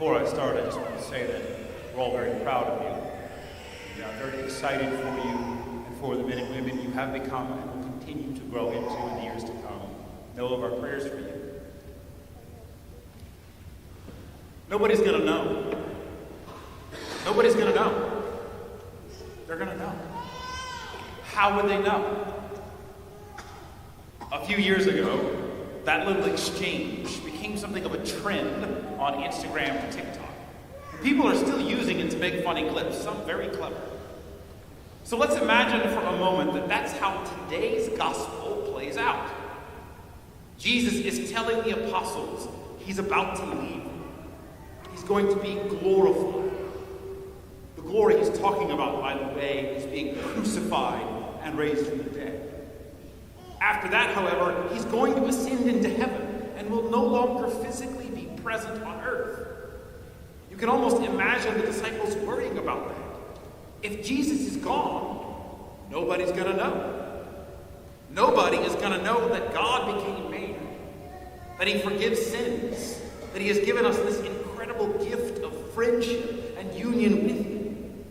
Before I start, I just want to say that we're all very proud of you. We are very excited for you and for the men and women you have become and will continue to grow into in the years to come. Know of our prayers for you. Nobody's going to know. Nobody's going to know. They're going to know. How would they know? A few years ago, that little exchange became something of a trend on Instagram and TikTok. And people are still using it to make funny clips, some very clever. So let's imagine for a moment that that's how today's gospel plays out. Jesus is telling the apostles he's about to leave. He's going to be glorified. The glory he's talking about, by the way, is being crucified and raised from the dead. After that, however, he's going to ascend into heaven and will no longer physically be present on earth. You can almost imagine the disciples worrying about that. If Jesus is gone, nobody's going to know. Nobody is going to know that God became man, that he forgives sins, that he has given us this incredible gift of friendship and union with him.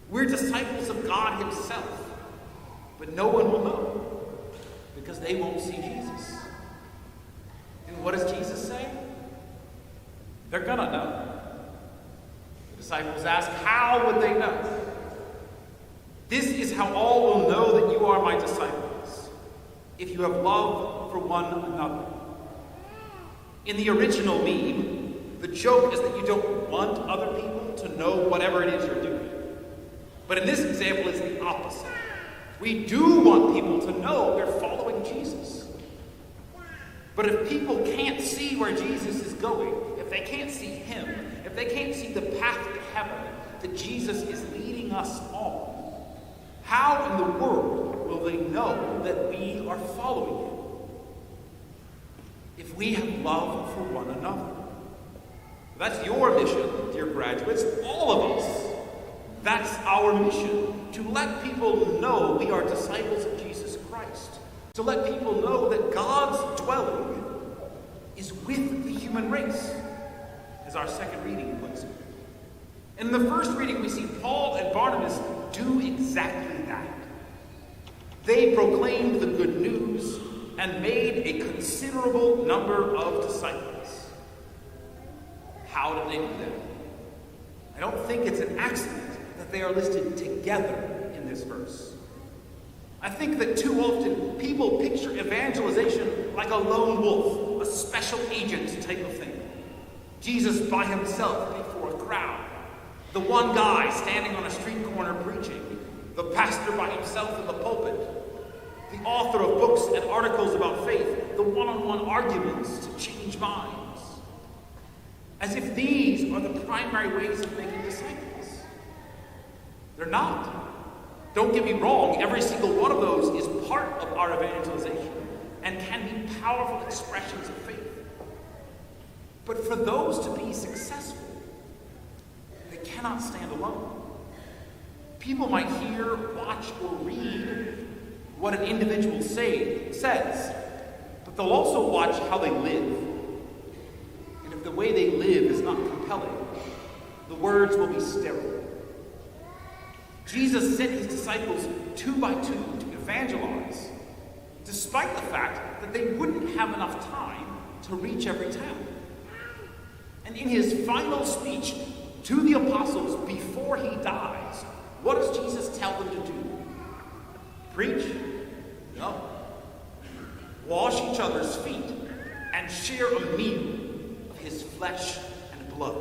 We're disciples of God himself, but no one will know because they won't see Jesus. And what does Jesus say? They're going to know. The disciples ask, how would they know? This is how all will know that you are my disciples, if you have love for one another. In the original meme, the joke is that you don't want other people to know whatever it is you're doing. But in this example, it's the opposite. We do want people to know we're following Jesus. But if people can't see where Jesus is going, if they can't see him, if they can't see the path to heaven that Jesus is leading us on, how in the world will they know that we are following him? If we have love for one another. That's your mission, dear graduates, all of us. That's our mission, to let people know we are disciples of Jesus Christ. To let people know that God's dwelling is with the human race, as our second reading puts it. In the first reading, we see Paul and Barnabas do exactly that. They proclaimed the good news and made a considerable number of disciples. How did they do that? I don't think it's an accident that they are listed together in this verse. I think that too often people picture evangelization like a lone wolf, a special agent type of thing. Jesus by himself before a crowd. The one guy standing on a street corner preaching. The pastor by himself in the pulpit. The author of books and articles about faith. The one-on-one arguments to change minds. As if these are the primary ways of making disciples. They're not. Don't get me wrong, every single one of those is part of our evangelization and can be powerful expressions of faith. But for those to be successful, they cannot stand alone. People might hear, watch, or read what an individual says, but they'll also watch how they live. And if the way they live is not compelling, the words will be sterile. Jesus sent his disciples 2 by 2 to evangelize, despite the fact that they wouldn't have enough time to reach every town. And in his final speech to the apostles before he dies, what does Jesus tell them to do? Preach? No. Wash each other's feet and share a meal of his flesh and blood.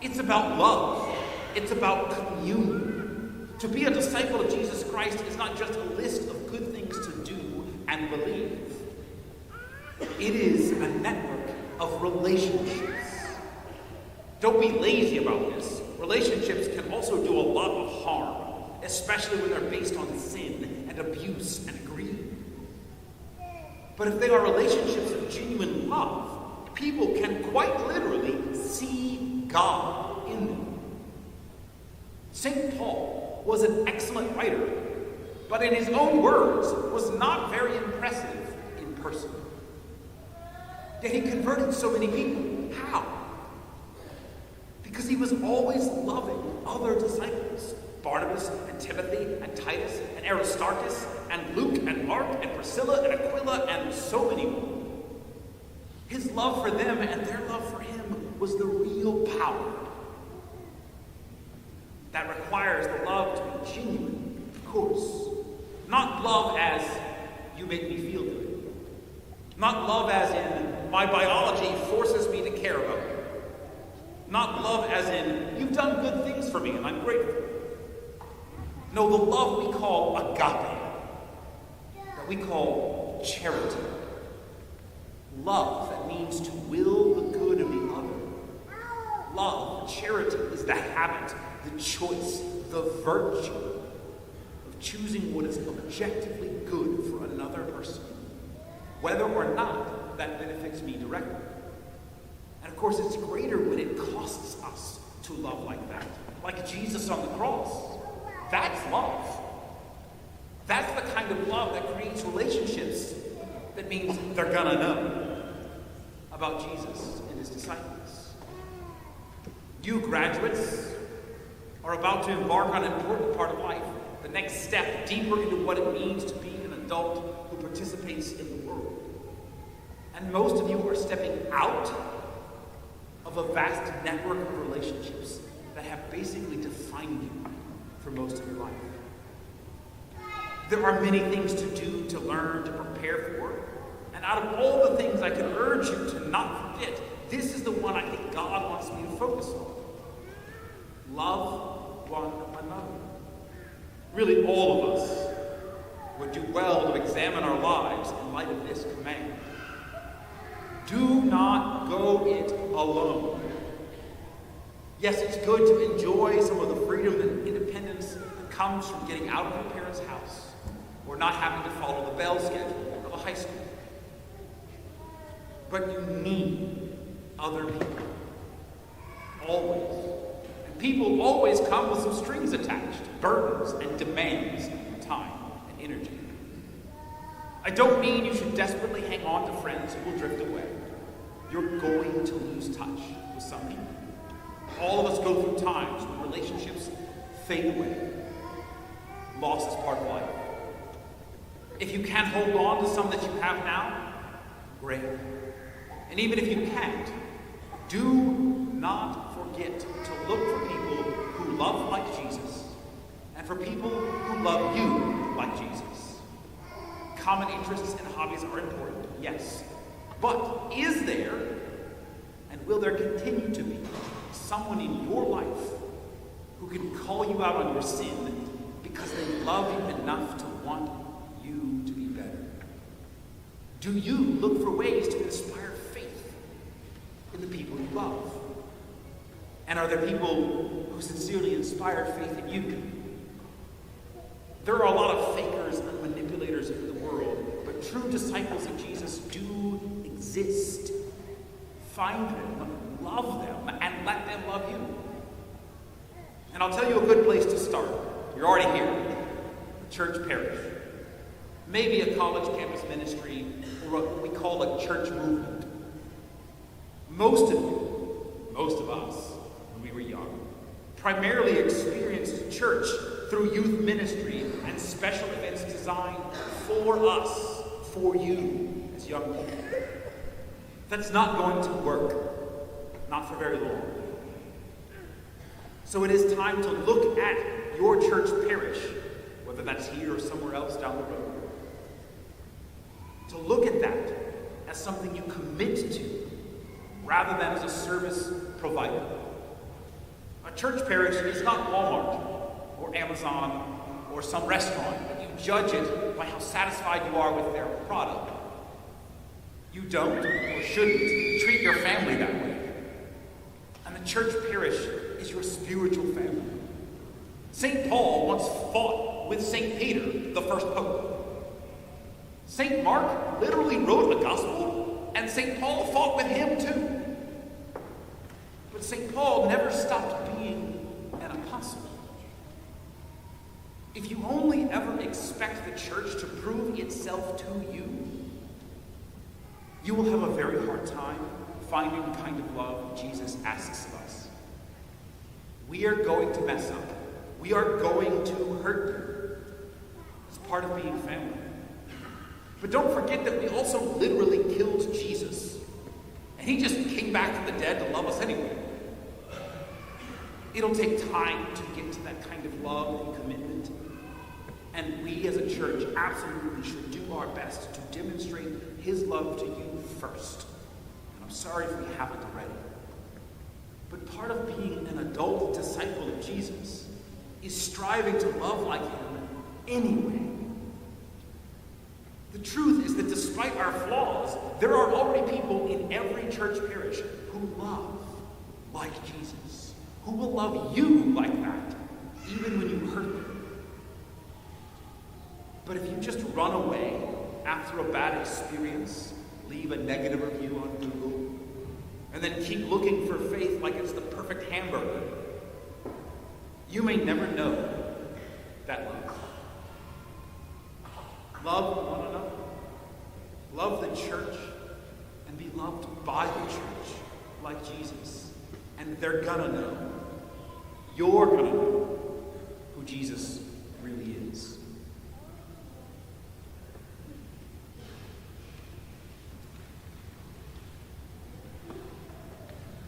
It's about love. It's about communion. To be a disciple of Jesus Christ is not just a list of good things to do and believe. It is a network of relationships. Don't be lazy about this. Relationships can also do a lot of harm, especially when they're based on sin and abuse and greed. But if they are relationships of genuine love, people can quite literally see God in them. St. Paul was an excellent writer, but in his own words was not very impressive in person. Yet he converted so many people. How? because he was always loving other disciples. Barnabas and Timothy and Titus and Aristarchus and Luke and Mark and Priscilla and Aquila and so many more. His love for them and their love for him was the real power. That requires the love to be genuine, of course. Not love as you make me feel good. Not love as in my biology forces me to care about you. Not love as in you've done good things for me and I'm grateful. No, the love we call agape, that we call charity. Love that means to will the good of the other. Love, charity, is the habit, the choice, the virtue of choosing what is objectively good for another person, whether or not that benefits me directly. And of course, it's greater when it costs us to love like that, like Jesus on the cross. That's love. That's the kind of love that creates relationships that means they're gonna know about Jesus and his disciples. You graduates are about to embark on an important part of life, the next step deeper into what it means to be an adult who participates in the world. And most of you are stepping out of a vast network of relationships that have basically defined you for most of your life. There are many things to do, to learn, to prepare for. And out of all the things I could urge you to not forget, this is the one I think God wants me to focus on. Love one another. Really, all of us would do well to examine our lives in light of this command. Do not go it alone. Yes, it's good to enjoy some of the freedom and independence that comes from getting out of your parents' house or not having to follow the bell schedule of a high school. But you need other people. Always. And people always come with some strings attached, burdens and demands of time and energy. I don't mean you should desperately hang on to friends who will drift away. You're going to lose touch with some people. All of us go through times when relationships fade away. Loss is part of life. If you can't hold on to some that you have now, great. And even if you can't, do not forget to look for people who love like Jesus and for people who love you like Jesus. Common interests and hobbies are important, yes. But is there, and will there continue to be, someone in your life who can call you out on your sin because they love you enough to want you to be better? Do you look for ways to inspire faith in the people you love? And are there people who sincerely inspire faith in you? There are a lot of fakers and manipulators in the world, but true disciples of Jesus do exist. Find them, love them, and let them love you. And I'll tell you a good place to start. You're already here. A church parish. Maybe a college campus ministry, or what we call a church movement. Most of us, when we were young, primarily experienced church through youth ministry and special events designed for us, for you, as young people. That's not going to work. Not for very long. So it is time to look at your church parish, whether that's here or somewhere else down the road. To look at that as something you commit to, rather than as a service provider. A church parish is not Walmart or Amazon or some restaurant, but you judge it by how satisfied you are with their product. You don't or shouldn't treat your family that way. And the church parish is your spiritual family. St. Paul once fought with St. Peter, the first pope. St. Mark literally wrote a gospel, and St. Paul fought with him too. But St. Paul never stopped being an apostle. If you only ever expect the church to prove itself to you, you will have a very hard time finding the kind of love Jesus asks of us. We are going to mess up. We are going to hurt you. It's part of being family. But don't forget that we also literally killed Jesus. And he just came back from the dead to love us anyway. It'll take time to get to that kind of love and commitment. And we as a church absolutely should do our best to demonstrate his love to you first. And I'm sorry if we haven't already. But part of being an adult disciple of Jesus is striving to love like him anyway. The truth is that despite our flaws, there are already people in every church parish who love like Jesus, who will love you like that, even when you hurt them. But if you just run away after a bad experience, leave a negative review on Google, and then keep looking for faith like it's the perfect hamburger, you may never know that love. Love one another. Love the church and be loved by the church like Jesus. And they're gonna know. You're gonna know